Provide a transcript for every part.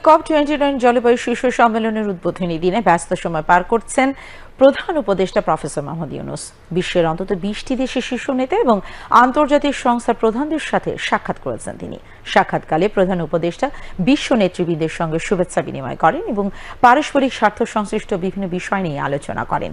COP29 জলবায়ু শীর্ষ সম্মেলনের উদ্বোধনী দিনে ব্যস্ত সময় পার করছেন প্রধান উপদেষ্টা প্রফেসর মোহাম্মদ ইউনূস। বিশ্বের অন্তত 20টি দেশের শীর্ষ নেতা এবং আন্তর্জাতিক সংস্থার প্রধানদের সাথে সাক্ষাৎ করেছেন তিনি। সাক্ষাৎকালে প্রধান উপদেষ্টা বিশ্ব নেতৃবৃন্দের সঙ্গে শুভেচ্ছা বিনিময় করেন এবং পারস্পরিক স্বার্থ সংশ্লিষ্ট বিভিন্ন বিষয় নিয়ে আলোচনা করেন।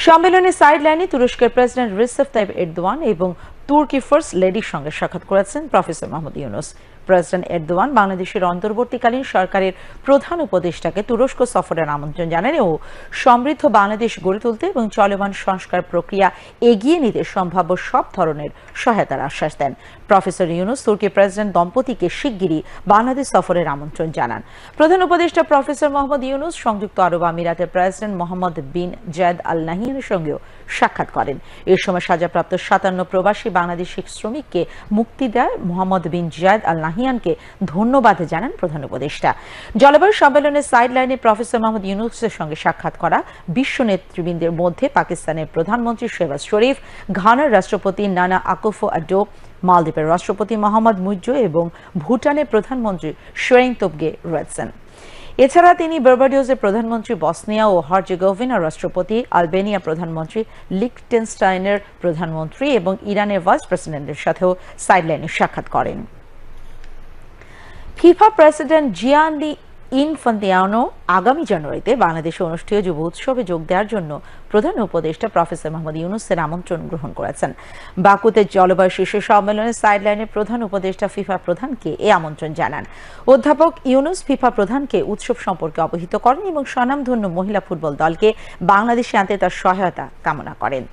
সম্মেলনের সাইডলাইনে তুরস্কের প্রেসিডেন্ট রিসেপ তাইপ এরদোয়ান এবং তুর্কি ফার্স্ট লেডির সঙ্গে সাক্ষাৎ করেছেন professor Mohammad Yunus. President Erdogan বাংলাদেশের অন্তর্বর্তীকালীন সরকারের প্রধান উপদেষ্টাকে তুরস্ক সফরের আমন্ত্রণ জানান ও সমৃদ্ধ বাংলাদেশ গড়ে তুলতে এবং চলমান সংস্কার প্রক্রিয়া এগিয়ে নিতে সম্ভাব্য সব ধরনের সহায়তার আশ্বাস দেন। প্রফেসর ইউনূস তুর্কি প্রেসিডেন্ট দম্পতিকে শিগগিরই বাংলাদেশ সফরের আমন্ত্রণ জানান। প্রধান উপদেষ্টা প্রফেসর মোহাম্মদ ইউনূস সংযুক্ত আরব আমিরাতের প্রেসিডেন্ট মোহাম্মদ বিন জায়েদ আল নাহিয়ানের সঙ্গেও সাক্ষাৎ করেন। এ সময় সাজাপ্রাপ্ত 57 প্রবাসী বাংলাদেশি শ্রমিককে মুক্তি দেয় মোহাম্মদ বিন জায়েদ আল নাহিয়ানকে ধন্যবাদ জানান প্রধান উপদেষ্টা। জলবায়ু সম্মেলনের সাইডলাইনে প্রফেসর মোহাম্মদ ইউনূসের সঙ্গে সাক্ষাৎ করা বিশ্ব নেতৃবৃন্দের মধ্যে পাকিস্তানের প্রধানমন্ত্রী শেহবাজ শরীফ, ঘানার রাষ্ট্রপতি নানা আকুফো-আডো, মালদ্বীপের রাষ্ট্রপতি মোহাম্মদ মুইজ্জো এবং ভুটানের প্রধানমন্ত্রী শোয়েইং তোবগে রয়েছেন। এছাড়া তিনি বার্বাডোসের প্রধানমন্ত্রী, বসনিয়া ও হার্জেগোভিনার রাষ্ট্রপতি, আলবেনিয়া প্রধানমন্ত্রী, লিখটেনস্টাইনের প্রধানমন্ত্রী এবং ইরানের ভাইস প্রেসিডেন্টের সাথেও সাইডলাইনে সাক্ষাৎ করেন। ফিফা প্রেসিডেন্ট জিয়ানি ইনফান্তিয়ানো আগামী জানুয়ারিতে বাংলাদেশে অনুষ্ঠেয় যুব উৎসবে যোগ দেওয়ার জন্য প্রধান উপদেষ্টা প্রফেসর মোহাম্মদ ইউনূসের আমন্ত্রণ গ্রহণ করেছেন। বাকুতে জলবায়ু শীর্ষ সম্মেলনের সাইডলাইনে প্রধান উপদেষ্টা ফিফা প্রধানকে এ আমন্ত্রণ জানান। অধ্যাপক ইউনূস ফিফা প্রধানকে উৎসব সম্পর্কে অবহিত করেন এবং স্বনামধন্য মহিলা ফুটবল দলকে বাংলাদেশে আনতে তার সহায়তা কামনা করেন।